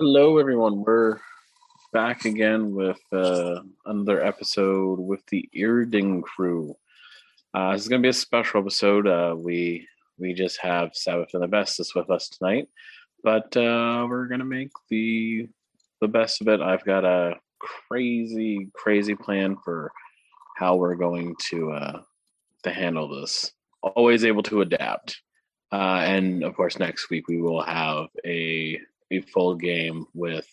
Hello, everyone. We're back again with another episode with the Iraden crew. This is going to be a special episode. We just have Sabbath and Avestis with us tonight, but we're going to make the best of it. I've got a crazy plan for how we're going to handle this. Always able to adapt, and of course, next week we will have a full game with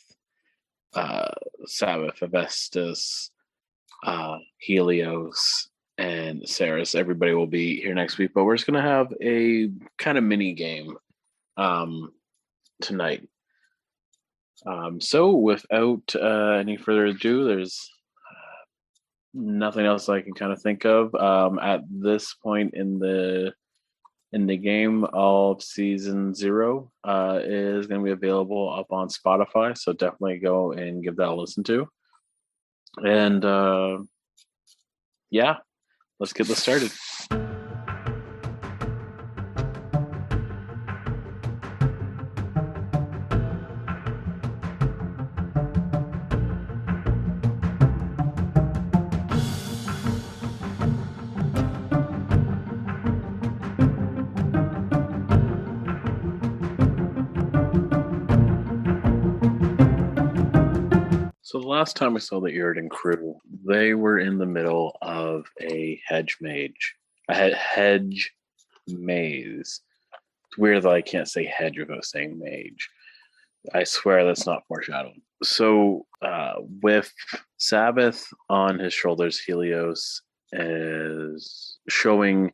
uh, Sabbath, Avestis, Helios, and Saris. Everybody will be here next week, but we're just going to have a kind of mini game um, tonight. So, without any further ado, there's nothing else I can kind of think of at this point in the game. All of season 0 is going to be available up on Spotify, so definitely go and give that a listen to. And yeah, let's get this started. So the last time we saw the Iraden crew, they were in the middle of a hedge maze. It's weird that I can't say hedge without saying mage. I swear that's not foreshadowing. So with Sabbath on his shoulders, Helios is showing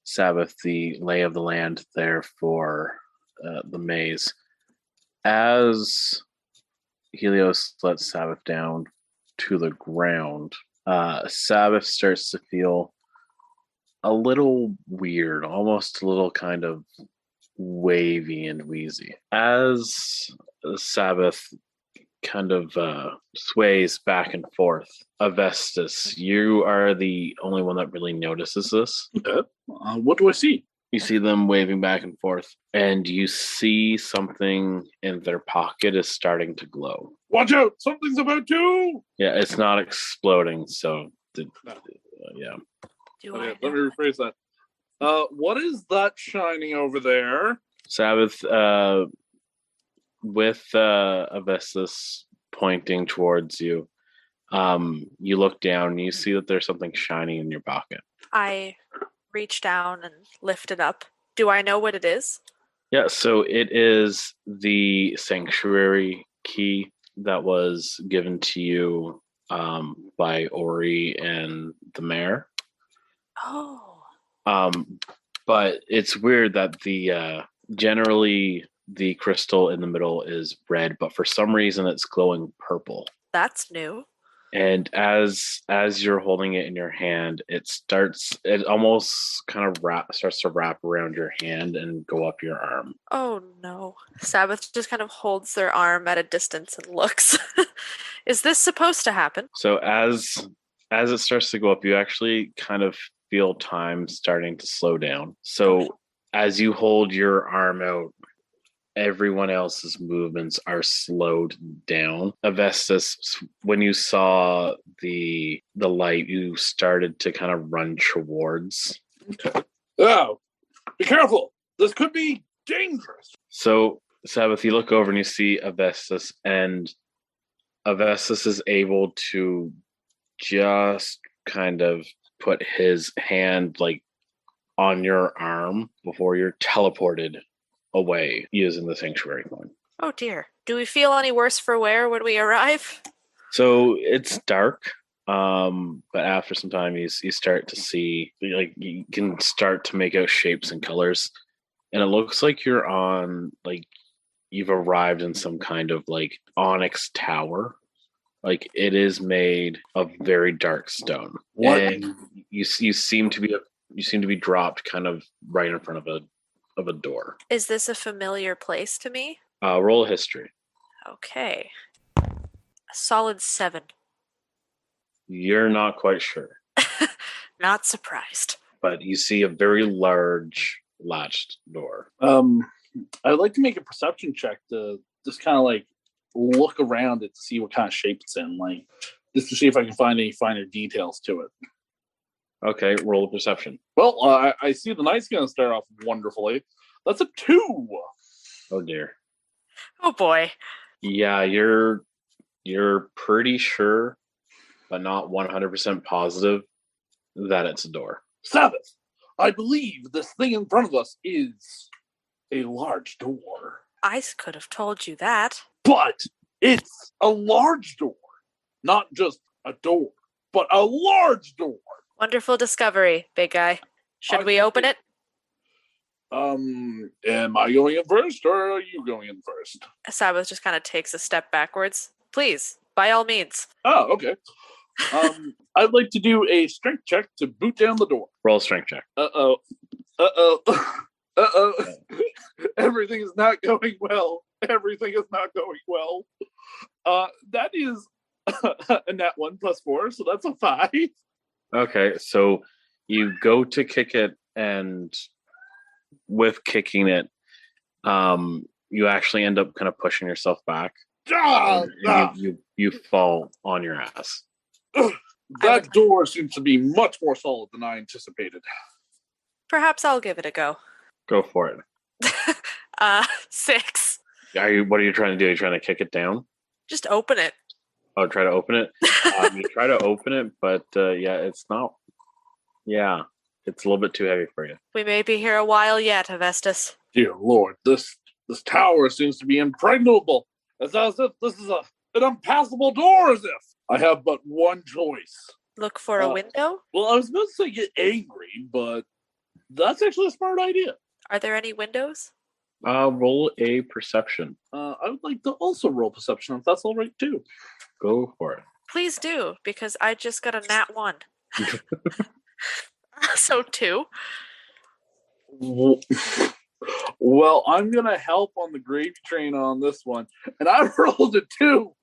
Sabbath the lay of the land there for the maze. As Helios lets Sabbath down to the ground, Sabbath starts to feel a little weird, almost a little kind of wavy and wheezy. As Sabbath kind of sways back and forth, Avestis, you are the only one that really notices this. What do I see? You see them waving back and forth, and you see something in their pocket is starting to glow. Watch out! Something's about to. Yeah, it's not exploding, so yeah. Okay, let me rephrase that. What is that shining over there? Sabbath, with Avestis pointing towards you, you look down and you see that there's something shiny in your pocket. I reach down and lift it up. Do I know what it is? Yeah, so it is the sanctuary key that was given to you by Ori and the mayor. Oh. But it's weird that the generally the crystal in the middle is red, but for some reason it's glowing purple. That's new. And as you're holding it in your hand, it almost kind of starts to wrap around your hand and go up your arm. Oh no. Sabbath just kind of holds their arm at a distance and looks. Is this supposed to happen? So as it starts to go up, you actually kind of feel time starting to slow down. So as you hold your arm out, everyone else's movements are slowed down. Avestis, when you saw the light, you started to kind of run towards. Okay. Oh, be careful! This could be dangerous. So, Sabbath, you look over and you see Avestis, and Avestis is able to just kind of put his hand like on your arm before you're teleported away using the sanctuary coin. Oh dear. Do we feel any worse for wear when we arrive? So it's dark, but after some time you start to see, like, you can start to make out shapes and colors, and it looks like you're on, like, you've arrived in some kind of like onyx tower. Like, it is made of very dark stone. What? And you seem to be dropped kind of right in front of a door. Is this a familiar place to me? Roll a history. Okay. A solid 7. You're not quite sure. Not surprised. But you see a very large latched door. I'd like to make a perception check to just kind of like look around it to see what kind of shape it's in, like just to see if I can find any finer details to it. Okay, roll a perception. Well, I see the night's going to start off wonderfully. That's a 2. Oh dear. Oh boy. Yeah, you're pretty sure, but not 100% positive that it's a door. Sabbath, I believe this thing in front of us is a large door. I could have told you that. But it's a large door. Not just a door, but a large door. Wonderful discovery, big guy. Should we open it? Am I going in first, or are you going in first? Sabbath just kind of takes a step backwards. Please, by all means. Oh, okay. I'd like to do a strength check to boot down the door. Roll a strength check. Uh-oh. Everything is not going well. Everything is not going well. That is a nat 1 plus 4, so that's a 5. Okay, so you go to kick it, and with kicking it, you actually end up kind of pushing yourself back. You fall on your ass. That door seems to be much more solid than I anticipated. Perhaps I'll give it a go. Go for it. 6. What are you trying to do? Are you trying to kick it down? Just open it. Oh, try to open it? You try to open it, but it's not. Yeah, it's a little bit too heavy for you. We may be here a while yet, Avestis. Dear Lord, this tower seems to be impregnable. It's as if this is an impassable door, as if. I have but one choice. Look for a window? Well, I was about to say get angry, but that's actually a smart idea. Are there any windows? Roll a perception. I would like to also roll perception, if that's all right, too. Go for it. Please do, because I just got a nat 1. So 2. Well, I'm going to help on the gravy train on this one, and I rolled a 2.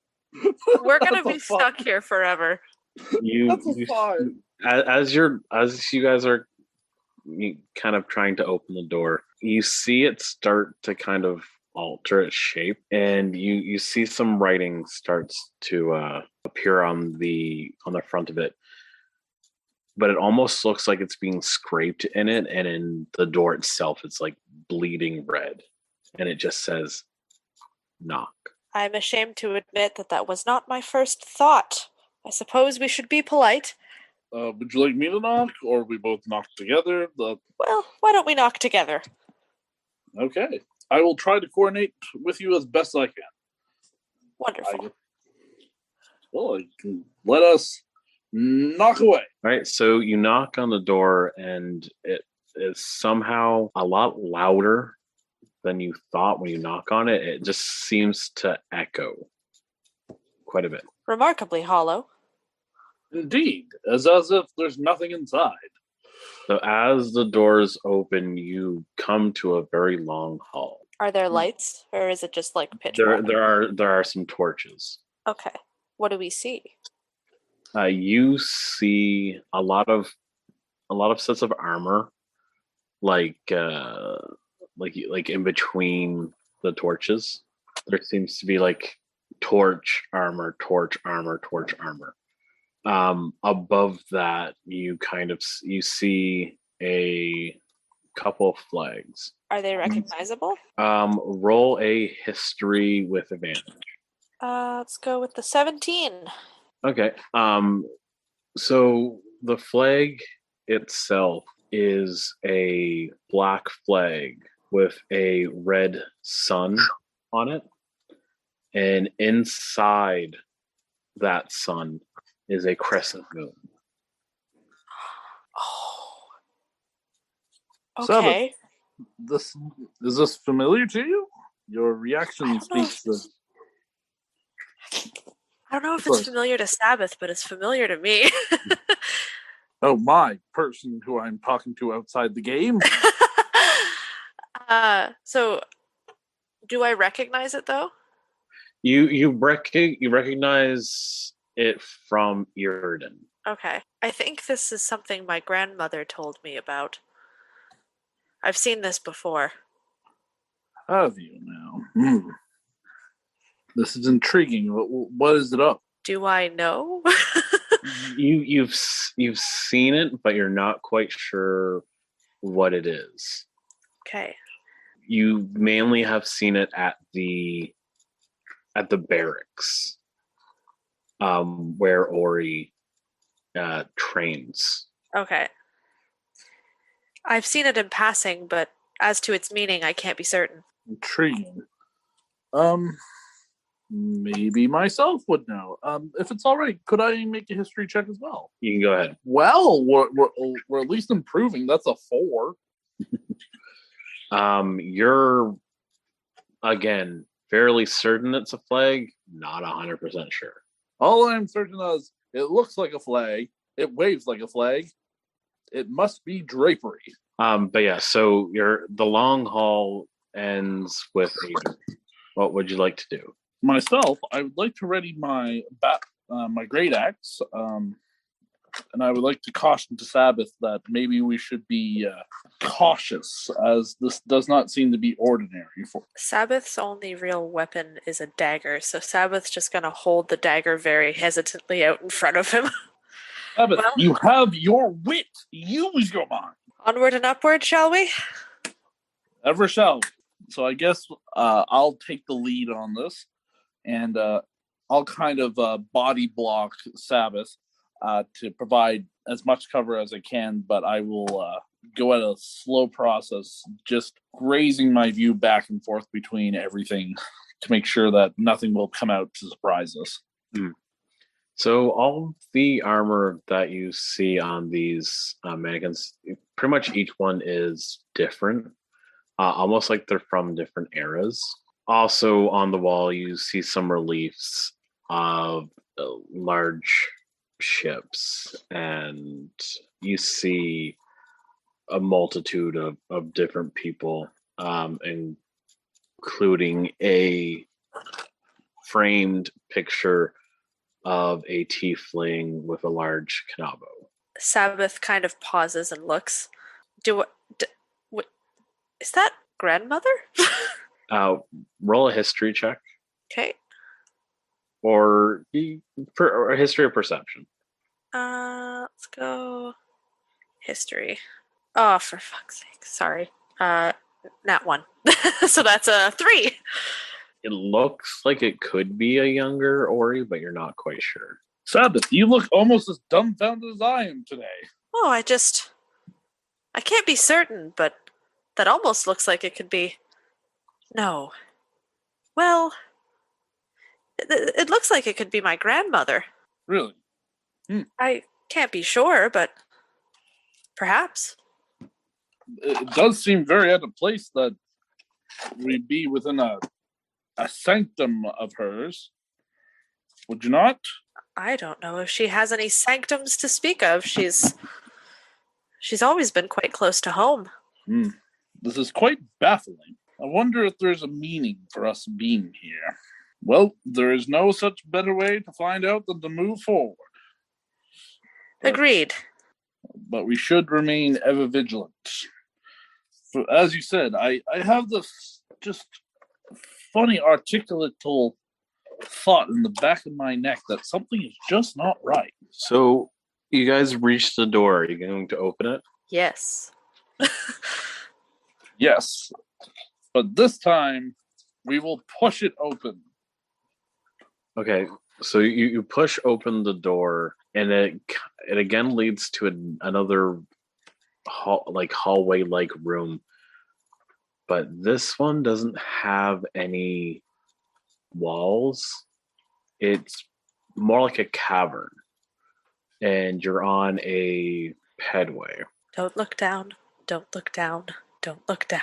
We're going to be stuck here forever. That's a 5. As you guys are kind of trying to open the door, you see it start to kind of alter its shape, and you see some writing starts to appear on the front of it, but it almost looks like it's being scraped in it, and in the door itself it's like bleeding red, and it just says knock. I'm ashamed to admit that was not my first thought. I suppose we should be polite. Would you like me to knock, or we both knock together? Well, why don't we knock together? Okay. I will try to coordinate with you as best I can. Wonderful. Let us knock away. All right, so you knock on the door, and it is somehow a lot louder than you thought when you knock on it. It just seems to echo quite a bit. Remarkably hollow. Indeed, as if there's nothing inside. So as the doors open, you come to a very long hall. Are there lights, or is it just like pitch black? There are some torches. Okay. What do we see? You see a lot of sets of armor, like in between the torches. There seems to be like torch armor, torch armor, torch armor. Above that, you see a couple of flags. Are they recognizable? Roll a history with advantage. Let's go with the 17. Okay. So the flag itself is a black flag with a red sun on it, and inside that sun is a crescent moon. Oh. Sabbath, Okay. is this familiar to you? Your reaction speaks to... I don't know if it's familiar to Sabbath, but it's familiar to me. Oh, my person who I'm talking to outside the game? So, do I recognize it, though? You recognize it from Iraden. Okay. I think this is something my grandmother told me about. I've seen this before. Have you now? This is intriguing. What is it of? Do I know? You've seen it, but you're not quite sure what it is. Okay. You mainly have seen it at the barracks, where Ori trains. Okay. I've seen it in passing, but as to its meaning, I can't be certain. Intriguing. Maybe myself would know. If it's all right, could I make a history check as well? You can go ahead. Well, we're at least improving. That's a 4. You're again fairly certain it's a flag, not 100% sure. All I'm certain is it looks like a flag. It waves like a flag. It must be drapery. But yeah, so the long haul ends with Aiden. What would you like to do? Myself, I would like to ready my my great axe, and I would like to caution to Sabbath that maybe we should be cautious, as this does not seem to be ordinary. Sabbath's only real weapon is a dagger, so Sabbath's just gonna hold the dagger very hesitantly out in front of him. Sabbath, Well, you have your wit. Use your mind. onward and upward, shall we? Ever shall. So I guess I'll take the lead on this, and I'll kind of body block Sabbath to provide as much cover as I can, but I will go at a slow process, just grazing my view back and forth between everything to make sure that nothing will come out to surprise us. So all the armor that you see on these mannequins, pretty much each one is different, almost like they're from different eras. Also on the wall, you see some reliefs of large ships, and you see a multitude of different people, including a framed picture of a tiefling with a large knabo. Sabbath kind of pauses and looks. What is that grandmother? Roll a history check, Okay. or a history of perception. Let's go history. Oh, for fuck's sake. Sorry. Nat 1. So that's a 3. It looks like it could be a younger Ori, but you're not quite sure. Sabbath, you look almost as dumbfounded as I am today. Oh, I can't be certain, but that almost looks like it could be. No. Well, it looks like it could be my grandmother. Really? I can't be sure, but perhaps. It does seem very out of place that we'd be within a sanctum of hers. Would you not? I don't know if she has any sanctums to speak of. She's always been quite close to home. This is quite baffling. I wonder if there's a meaning for us being here. Well, there is no such better way to find out than to move forward. Agreed. But we should remain ever vigilant. For, as you said, I have this just funny articulate thought in the back of my neck that something is just not right. So you guys reached the door. Are you going to open it? Yes. Yes. But this time, we will push it open. Okay, so you push open the door, and it again leads to another hallway-like room. But this one doesn't have any walls. It's more like a cavern, and you're on a pedway. Don't look down. Don't look down. Don't look down.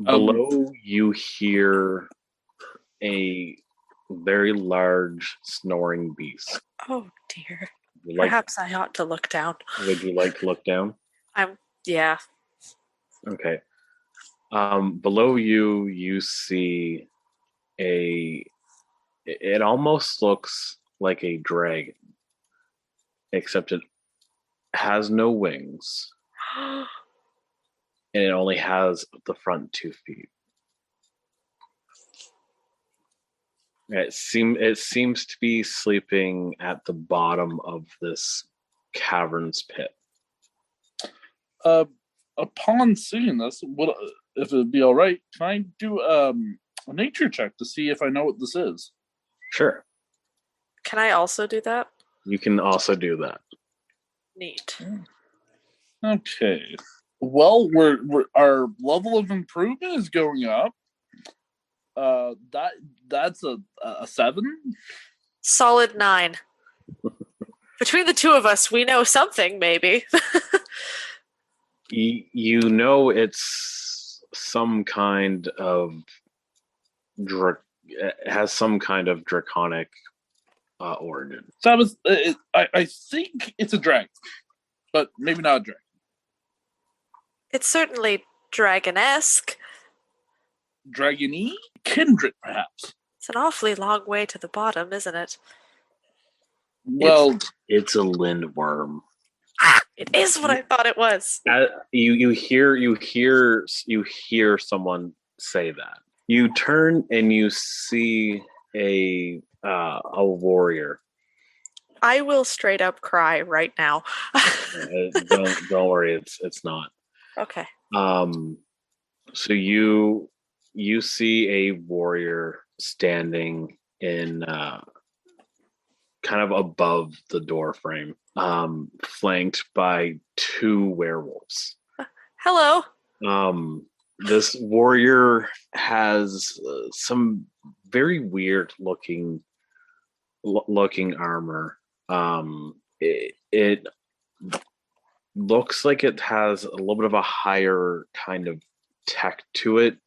Below, you hear a very large snoring beast. Oh dear. Perhaps I ought to look down. Would you like to look down? Yeah. Okay. Below you see it almost looks like a dragon, except it has no wings, and it only has the front 2 feet. It seems to be sleeping at the bottom of this cavern's pit. Upon seeing this, if it'd be all right? Can I do a nature check to see if I know what this is? Sure. Can I also do that? You can also do that. Neat. Okay. Well, our level of improvement is going up. That's a 7. Solid 9. Between the two of us, we know something, maybe. You know it's some kind of it has some kind of draconic origin. Sabbath, I think it's a dragon, but maybe not a dragon. It's certainly dragon-esque. Dragony? Kindred, perhaps. It's an awfully long way to the bottom, isn't it? Well, it's a lindworm. It is what I thought it was. You hear someone say that. You turn and you see a warrior. I will straight up cry right now. Don't worry, it's not. Okay. So you see a warrior standing in kind of above the door frame, flanked by 2 werewolves. Hello. This warrior has some very weird looking armor. It looks like it has a little bit of a higher kind of tech to it.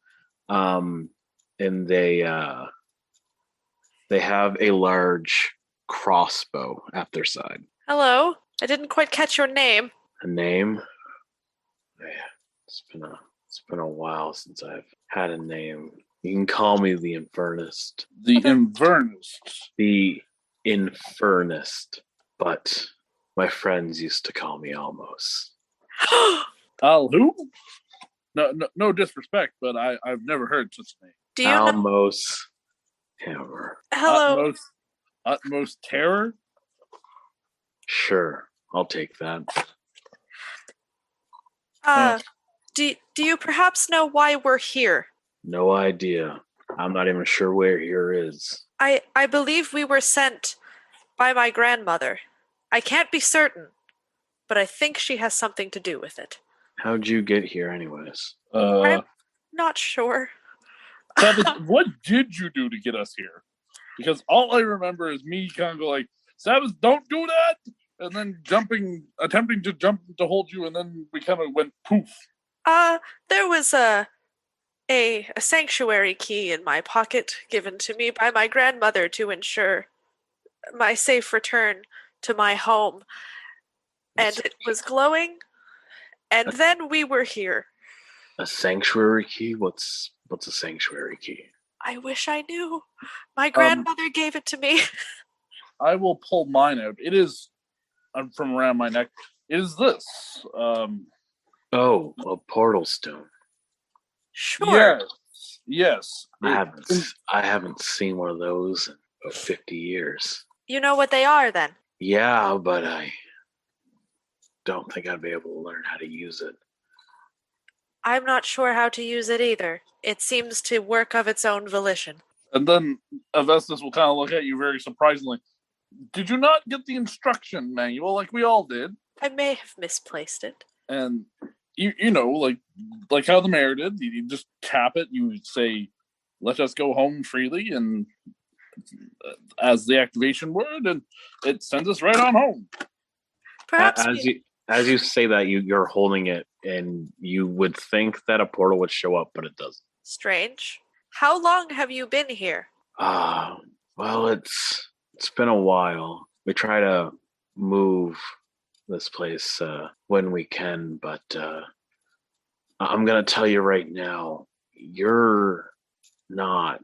And they have a large crossbow at their side. Hello. I didn't quite catch your name. A name? Yeah, it's been a while since I've had a name. You can call me the Infernist. The Infernist. The Infernist. But my friends used to call me Almos. Who? No disrespect, but I've never heard such a name. Do you Almos Hammer. Hello. Utmost terror? Sure, I'll take that. Do you perhaps know why we're here? No idea. I'm not even sure where here is. I believe we were sent by my grandmother. I can't be certain, but I think she has something to do with it. How'd you get here anyways? I'm not sure. Sabbath, what did you do to get us here? Because all I remember is me kind of go like, Sabbath, don't do that! And then attempting to jump to hold you, and then we kind of went poof. There was a sanctuary key in my pocket given to me by my grandmother to ensure my safe return to my home. And it was glowing, and then we were here. A sanctuary key? What's a sanctuary key? I wish I knew. My grandmother gave it to me. I will pull mine out. It is from around my neck. It is this. Oh, a portal stone. Sure. Yes. I haven't seen one of those in about 50 years. You know what they are, then? Yeah, but I don't think I'd be able to learn how to use it. I'm not sure how to use it either. It seems to work of its own volition. And then Avestis will kind of look at you very surprisingly. Did you not get the instruction manual like we all did? I may have misplaced it. And you know, like how the mayor did, you just tap it, you say, let us go home freely, and as the activation word, and it sends us right on home. Perhaps as you say that, you're holding it, and you would think that a portal would show up, but it doesn't. Strange. How long have you been here? Well, it's been a while. We try to move this place when we can, but I'm gonna tell you right now, you're not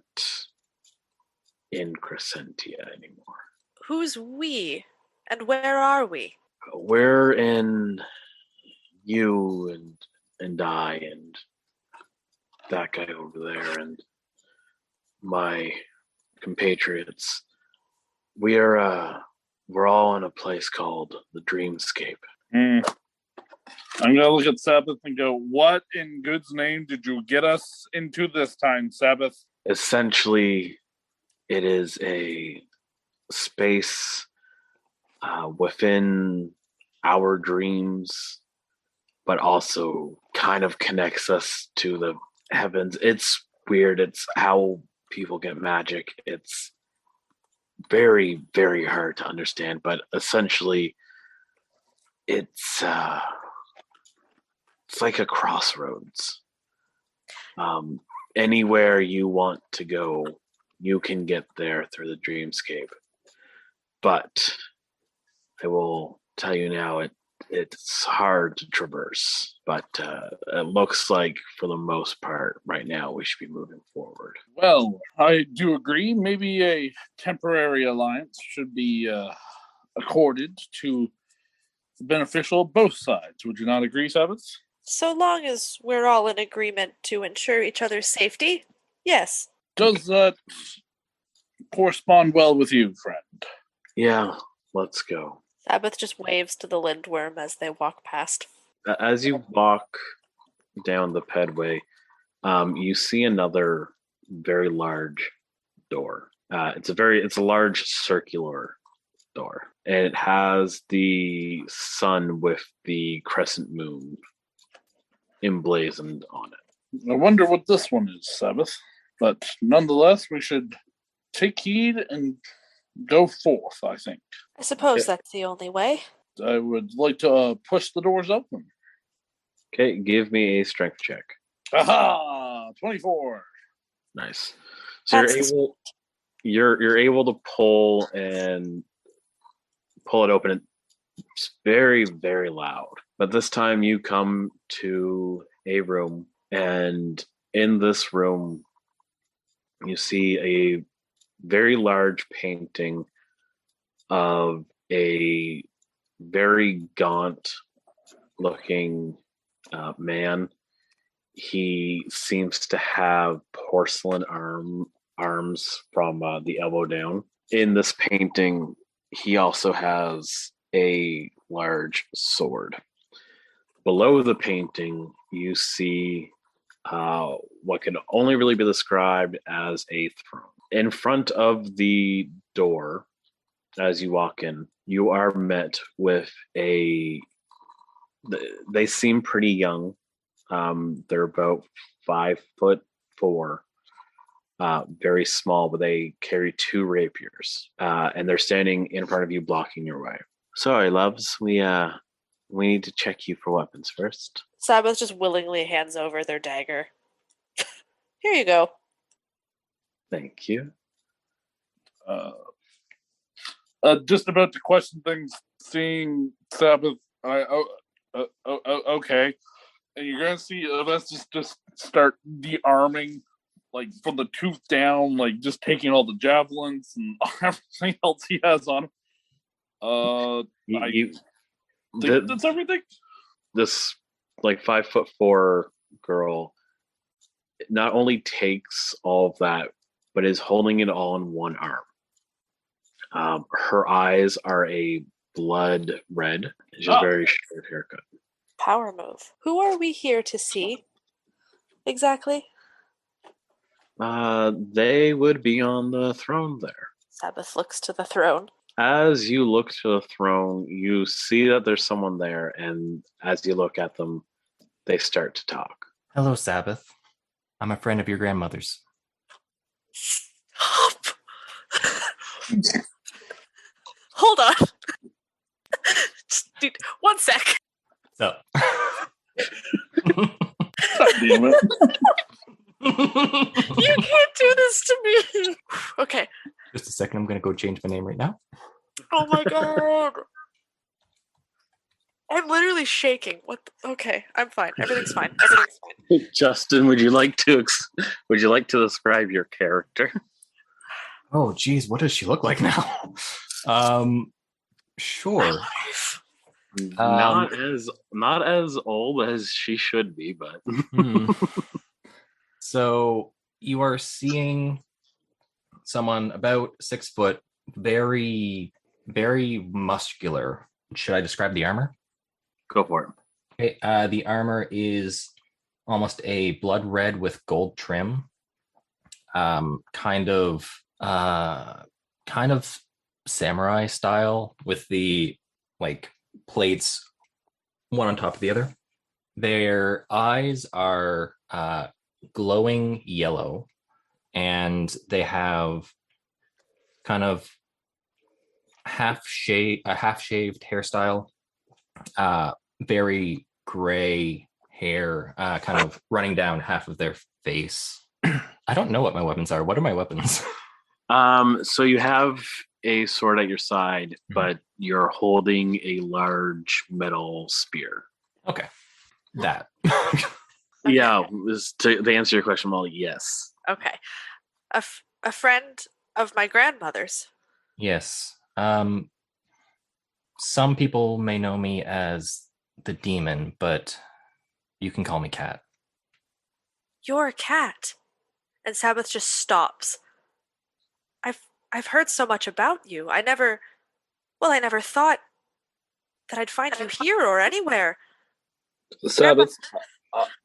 in Crescentia anymore. Who's we? And where are we? We're in you and I and that guy over there and my compatriots. We're all in a place called the Dreamscape. I'm gonna look at Sabbath and go, what in good's name did you get us into this time, Sabbath? Essentially, it is a space within our dreams, but also kind of connects us to the heavens. It's weird. It's how people get magic. It's very, very hard to understand, but essentially it's like a crossroads. Anywhere you want to go, you can get there through the Dreamscape. But I will tell you now, it's hard to traverse, but it looks like for the most part right now we should be moving forward. Well, I do agree. Maybe a temporary alliance should be accorded to the beneficial of both sides. Would you not agree, Sabbath? So long as we're all in agreement to ensure each other's safety, yes. Does that correspond well with you, friend? Yeah, let's go. Sabbath just waves to the Lindworm as they walk past. As you walk down the pedway, you see another very large door. It's a large circular door, and it has the sun with the crescent moon emblazoned on it. I wonder what this one is, Sabbath. But nonetheless, we should take heed and go forth, I think. I suppose that's the only way. I would like to push the doors open. Okay, give me a strength check. Aha! 24. Nice. So you're able to pull it open. It's very, very loud. But this time you come to a room, and in this room you see a very large painting of a very gaunt looking man. He seems to have porcelain arms from the elbow down. In this painting, he also has a large sword. Below the painting, you see what can only really be described as a throne. In front of the door, as you walk in, you are met with they seem pretty young. They're about 5'4", very small, but they carry 2 rapiers, and they're standing in front of you, blocking your way. Sorry, loves, we need to check you for weapons first. Sabbath just willingly hands over their dagger. Here you go. Thank you. Just about to question things, seeing Sabbath. Okay. And you're going to see Avestis just start de-arming, like, from the tooth down, like, just taking all the javelins and everything else he has on him. That's everything? This, like, 5'4" girl not only takes all of that, but is holding it all in one arm. Her eyes are a blood red. She's a very short haircut. Power move. Who are we here to see? Exactly? They would be on the throne there. Sabbath looks to the throne. As you look to the throne, you see that there's someone there, and as you look at them, they start to talk. Hello, Sabbath. I'm a friend of your grandmother's. Stop! Hold on. Dude, 1 sec. So. God damn it. You can't do this to me. Okay. Just a second, I'm going to go change my name right now. Oh my god. I'm literally shaking. Okay, I'm fine. Everything's fine. Justin, would you like to describe your character? Oh, geez, what does she look like now? Sure. Not as old as she should be, but So you are seeing someone about 6 foot, very, very muscular. Should I describe the armor? Go for it. Okay, the armor is almost a blood red with gold trim. Kind of samurai style with the like plates one on top of the other. Their eyes are glowing yellow, and they have kind of a half-shaved hairstyle, very gray hair, kind of running down half of their face. I don't know what my weapons are. What are my weapons? So you have a sword at your side, but you're holding a large metal spear. Okay. That. Yeah, to answer your question, well, yes. Okay. A friend of my grandmother's. Yes. Some people may know me as the demon, but you can call me Cat. You're a cat. And Sabbath just stops. I've heard so much about you. I never thought that I'd find you here or anywhere. Sabbath,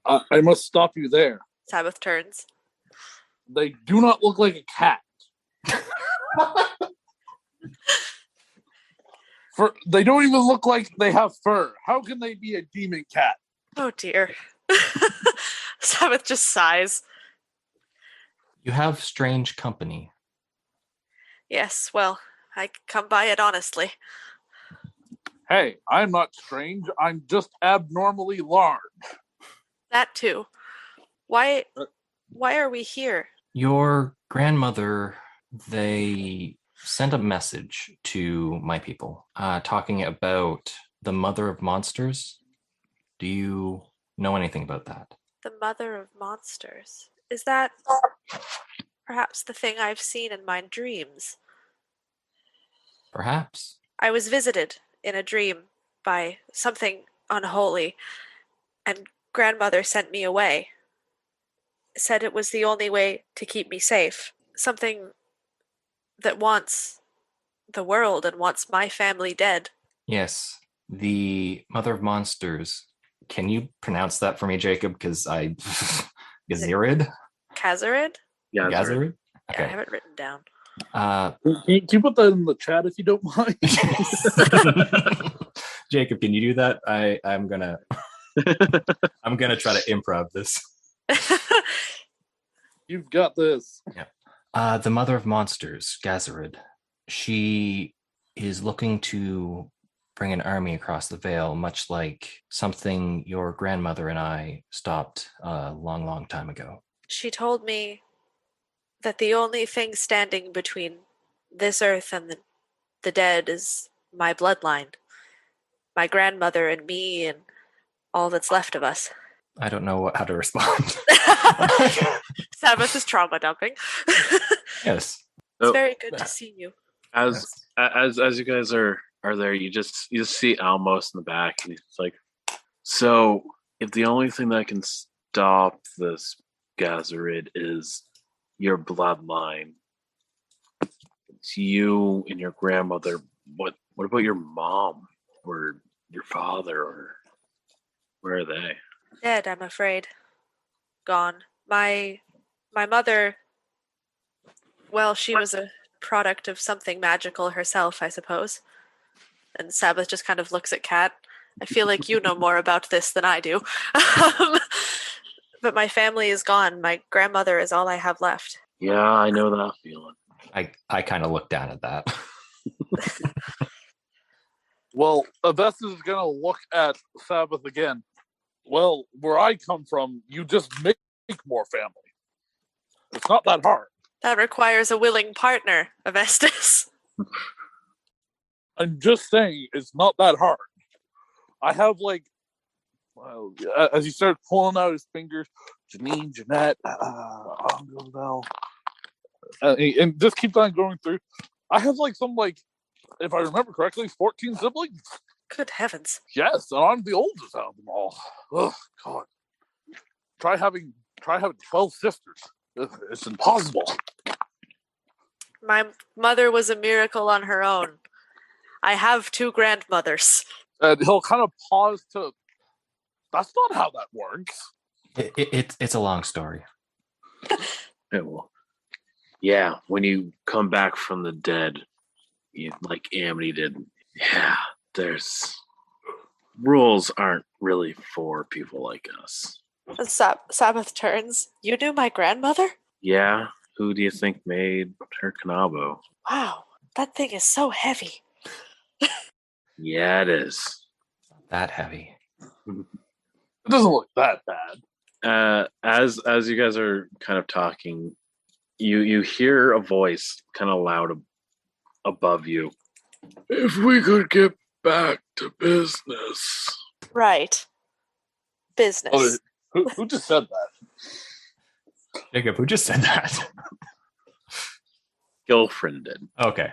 I must stop you there. Sabbath turns. They do not look like a cat. They don't even look like they have fur. How can they be a demon cat? Oh dear. Sabbath just sighs. You have strange company. Yes, well, I come by it honestly. Hey, I'm not strange. I'm just abnormally large. That too. Why are we here? Your grandmother, they sent a message to my people talking about the mother of monsters. Do you know anything about that? The mother of monsters. Is that perhaps the thing I've seen in my dreams? Perhaps. I was visited in a dream by something unholy, and grandmother sent me away. Said it was the only way to keep me safe. Something that wants the world and wants my family dead. Yes, the mother of monsters. Can you pronounce that for me, Jacob? Because I... Gazirid? Kazarid? Yeah, Gazirid? Yeah, I have it written down. Can you put that in the chat if you don't mind? Jacob, can you do that? I'm gonna try to improv this. You've got this. Yeah. The mother of monsters, Gazarid. She is looking to bring an army across the Veil, much like something your grandmother and I stopped a long, long time ago. She told me that the only thing standing between this earth and the dead is my bloodline. My grandmother and me and all that's left of us. I don't know how to respond. Sabbath is trauma dumping. Yes. It's very good to see you. As you guys are there, you just see Almos in the back, and he's like, so if the only thing that can stop this Gazarid is your bloodline, it's you and your grandmother, what about your mom or your father, or where are they? Dead, I'm afraid. Gone. My mother, well, she was a product of something magical herself, I suppose. And Sabbath just kind of looks at Kat. I feel like you know more about this than I do. But my family is gone. My grandmother is all I have left. Yeah, I know that feeling. I kind of look down at that. Well, Avestis is going to look at Sabbath again. Well, where I come from, you just make more family. It's not that hard. That requires a willing partner, Avestis. I'm just saying, it's not that hard. I have, as he starts pulling out his fingers, Janine, Jeanette, and just keeps on going through. I have, if I remember correctly, 14 siblings. Good heavens. Yes, and I'm the oldest out of them all. Oh, God. Try having 12 sisters. It's impossible. My mother was a miracle on her own. I have 2 grandmothers. And he'll kind of pause to. That's not how that works. It's a long story. Yeah, when you come back from the dead, like Amity did, yeah, there's rules aren't really for people like us. Sabbath turns. You knew my grandmother? Yeah, who do you think made her Kanabo? Wow, that thing is so heavy. Yeah, it is. That heavy. It doesn't look that bad. As you guys are kind of talking, you hear a voice kind of loud above you. If we could get back to business. Right. Business. Who just said that? Jacob, who just said that? Girlfriend did. Okay.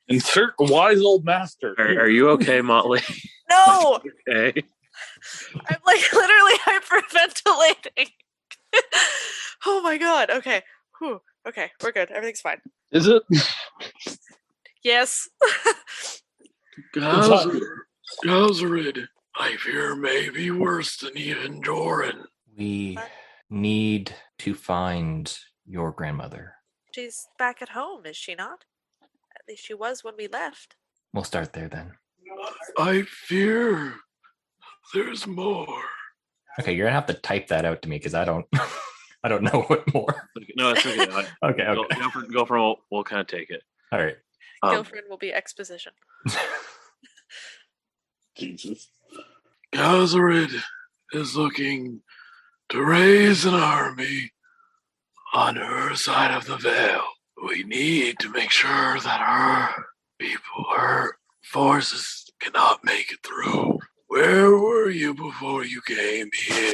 Insert wise old master. Are you okay, Motley? No! Okay. I'm like literally hyperventilating. Oh my god. Okay. Whew. Okay, we're good. Everything's fine. Is it? Yes. Gazarid, I fear may be worse than even Joran. We need to find your grandmother. She's back at home, is she not? At least she was when we left. We'll start there then. I fear there's more. Okay, you're gonna have to type that out to me because I don't know what more. No, it's okay. Okay. Go for we'll kind of take it. All right. Girlfriend will be exposition. Jesus. Gazarid is looking to raise an army on her side of the veil. We need to make sure that her people, her forces cannot make it through. Where were you before you came here?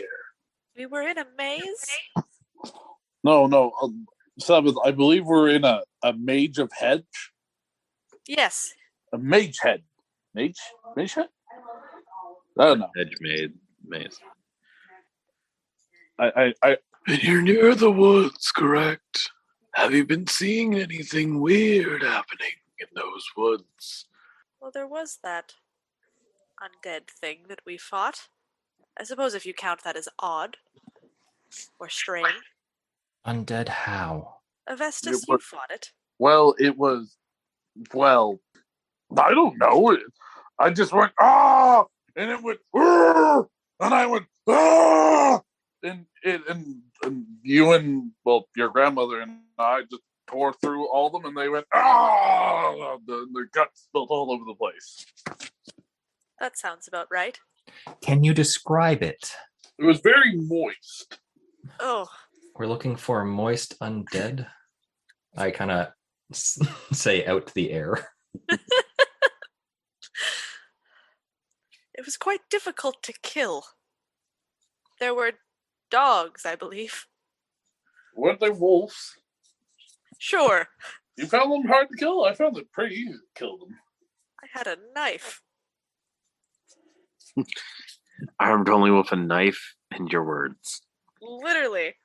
We were in a maze? No. Sabbath, I believe we're in a mage of hedge. Yes. A mage head. Mage head? I don't know. Edge maze. I And you're near the woods, correct? Have you been seeing anything weird happening in those woods? Well, there was that undead thing that we fought. I suppose if you count that as odd. Or strange. Undead how? Avestis, you fought it. it was I don't know. I just went and it went and I went and you and your grandmother and I just tore through all of them and they went their guts spilled all over the place. That sounds about right. Can you describe it? It was very moist. Oh. We're looking for a moist undead. I kind of say out to the air. It was quite difficult to kill. There were dogs, I believe. Weren't they wolves? Sure. You found them hard to kill? I found it pretty easy to kill them. I had a knife. Armed only with a knife and your words. Literally.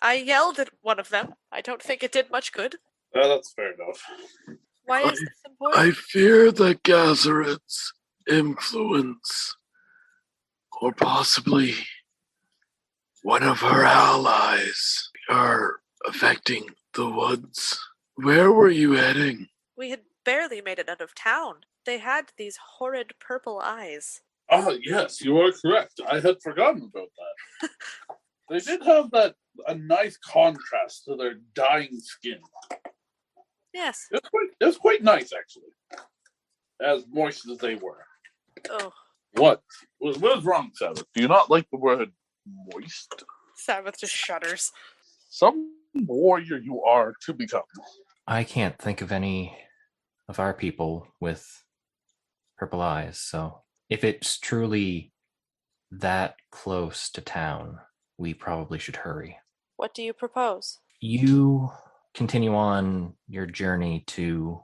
I yelled at one of them. I don't think it did much good. That's fair enough. Why is this important? I fear that Gazarid's influence, or possibly one of her allies, are affecting the woods. Where were you heading? We had barely made it out of town. They had these horrid purple eyes. Yes, you are correct. I had forgotten about that. They did have a nice contrast to their dying skin. Yes. It was quite nice, actually. As moist as they were. Oh. What is wrong, Sabbath? Do you not like the word moist? Sabbath just shudders. Some warrior you are to become. I can't think of any of our people with purple eyes, so if it's truly that close to town, we probably should hurry. What do you propose? You continue on your journey to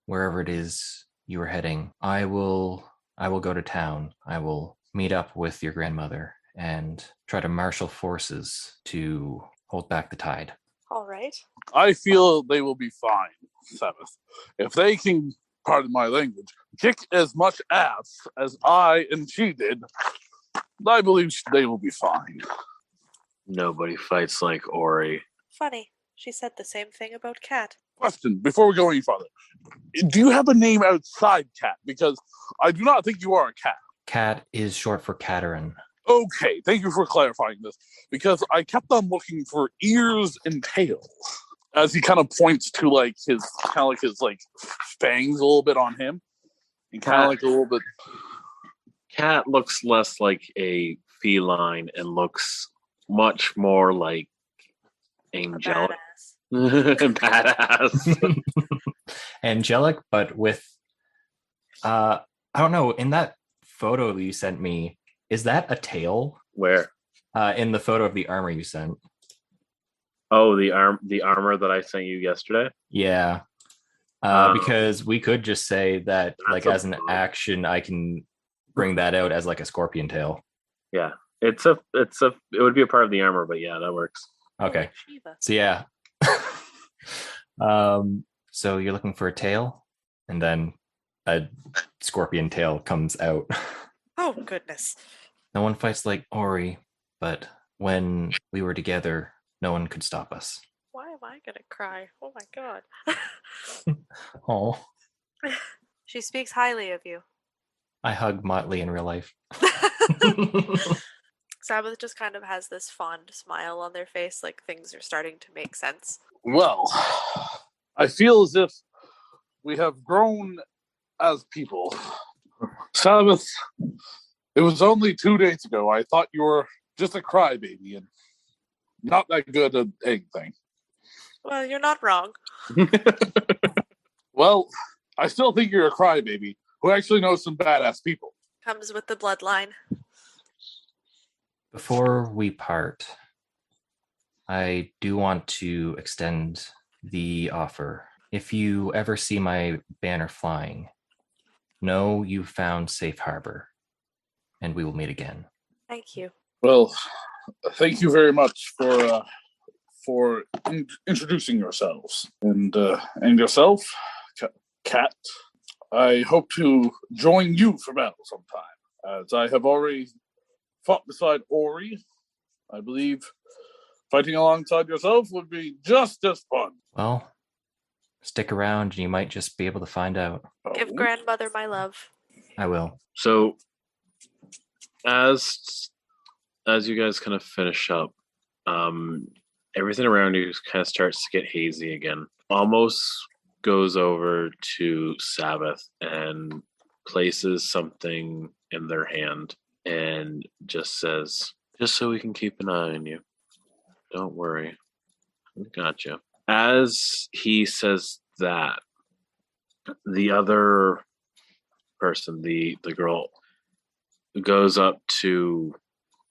wherever it is you are heading. I will go to town. I will meet up with your grandmother and try to marshal forces to hold back the tide. All right. I feel they will be fine, Sabbath. If they can, pardon my language, kick as much ass as I and she did, I believe they will be fine. Nobody fights like Ori. Funny. She said the same thing about Cat. Question, before we go any farther. Do you have a name outside Cat? Because I do not think you are a cat. Cat is short for Caterin. Okay, thank you for clarifying this. Because I kept on looking for ears and tails. As he kind of points to like his fangs a little bit on him. And kind of like a little bit. Cat looks less like a feline and looks much more like angelic. Badass. Angelic, but with I don't know, in that photo that you sent me, is that a tail? Where? In the photo of the armor you sent. Oh, the armor that I sent you yesterday? Yeah. Because we could just say that like as an action I can bring that out as like a scorpion tail. Yeah. It would be a part of the armor, but yeah, that works. Okay. So yeah. So you're looking for a tail, and then a scorpion tail comes out. Oh, goodness. No one fights like Ori, but when we were together, no one could stop us. Why am I going to cry? Oh, my God. Oh, She speaks highly of you. I hug Motley in real life. Sabbath just kind of has this fond smile on their face, like things are starting to make sense. Well, I feel as if we have grown as people. Sabbath, it was only 2 days ago I thought you were just a crybaby and not that good at anything. Well, you're not wrong. Well, I still think you're a crybaby who actually knows some badass people. Comes with the bloodline. Before we part, I do want to extend the offer. If you ever see my banner flying, know you found safe harbor, and we will meet again. Thank you. Well, thank you very much for introducing yourselves and yourself, Cat. I hope to join you for battle sometime, as I have already fought beside Ori. I believe fighting alongside yourself would be just as fun. Well, stick around and you might just be able to find out. Give grandmother my love. I will. So as you guys kind of finish up, everything around you kind of starts to get hazy again. Almost goes over to Sabbath and places something in their hand and just says, just so we can keep an eye on you. Don't worry. We got you. As he says that, the other person, the girl, goes up to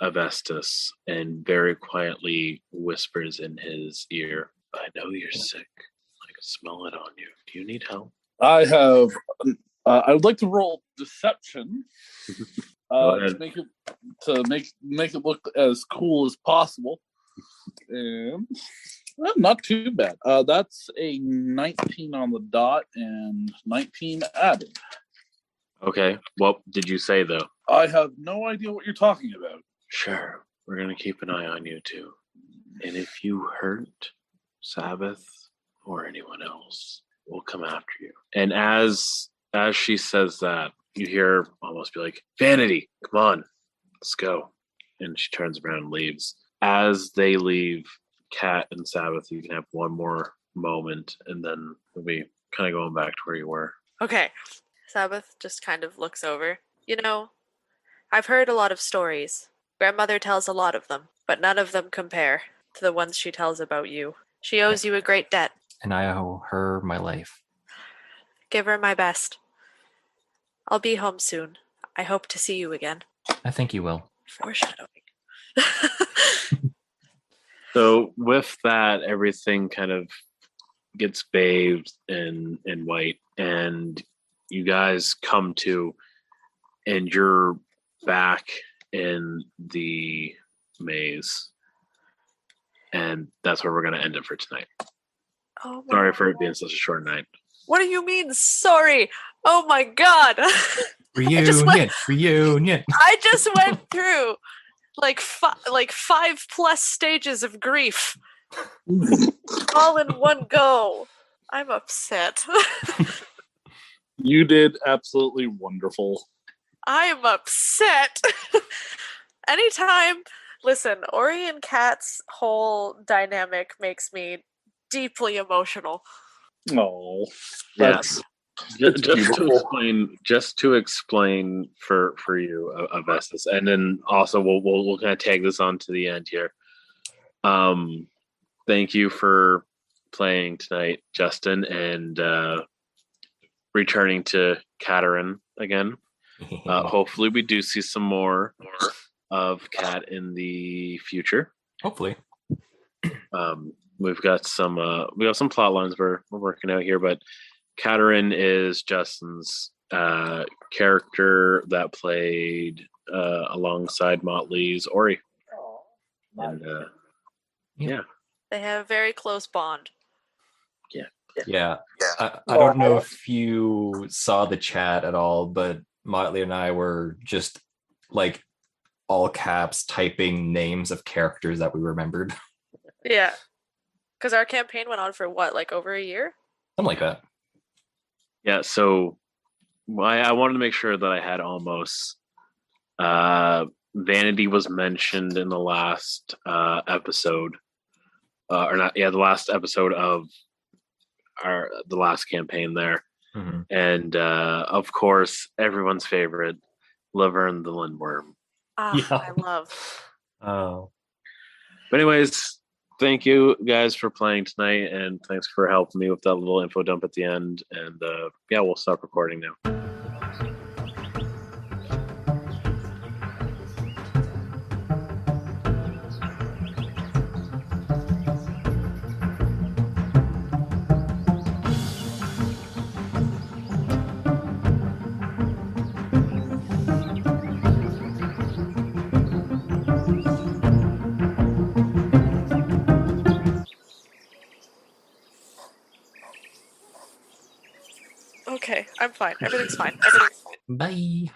Avestis and very quietly whispers in his ear, I know you're sick. I can smell it on you. Do you need help? I have. I would like to roll deception to make it look as cool as possible. And well, not too bad. That's a 19 on the dot and 19 added. Okay. What did you say, though? I have no idea what you're talking about. Sure. We're going to keep an eye on you, too. And if you hurt Sabbath or anyone else, we'll come after you. And as she says that, you hear almost be like, Vanity, come on, let's go. And she turns around and leaves. As they leave, Cat and Sabbath, you can have one more moment, and then we'll be kind of going back to where you were. Okay. Sabbath just kind of looks over. You know, I've heard a lot of stories. Grandmother tells a lot of them, but none of them compare to the ones she tells about you. She owes you a great debt. And I owe her my life. Give her my best. I'll be home soon. I hope to see you again. I think you will. Foreshadowing. So with that, everything kind of gets bathed in white, and you guys come to, and you're back in the maze. And that's where we're going to end it for tonight. Oh my Sorry for it God. being such a short night. What do you mean, sorry? Oh my God. Reunion. I just went through like 5+ stages of grief all in one go. I'm upset. You did absolutely wonderful. I'm upset. Anytime, listen, Ori and Kat's whole dynamic makes me deeply emotional. Oh, Yes. that's Just to explain for you, Avestis, and then also we'll kind of tag this on to the end here. Thank you for playing tonight, Justin, and returning to Katerin again. Hopefully, we do see some more of Kat in the future. Hopefully. We've got some plot lines we're working out here, but Katerin is Justin's character that played alongside Motley's Ori. And yeah. They have a very close bond. Yeah. I don't know if you saw the chat at all, but Motley and I were just like all caps typing names of characters that we remembered. Yeah. Because our campaign went on for what, like over a year? Something like that. Yeah, so I wanted to make sure that I had almost Vanity was mentioned in the last episode. Or not, yeah, the last episode of the last campaign there. Mm-hmm. And of course, everyone's favorite, Laverne the Lindworm. Yeah. I love. Oh. But anyways, thank you guys for playing tonight, and thanks for helping me with that little info dump at the end. And yeah, we'll stop recording now. Okay, I'm fine. Everything's fine. Bye.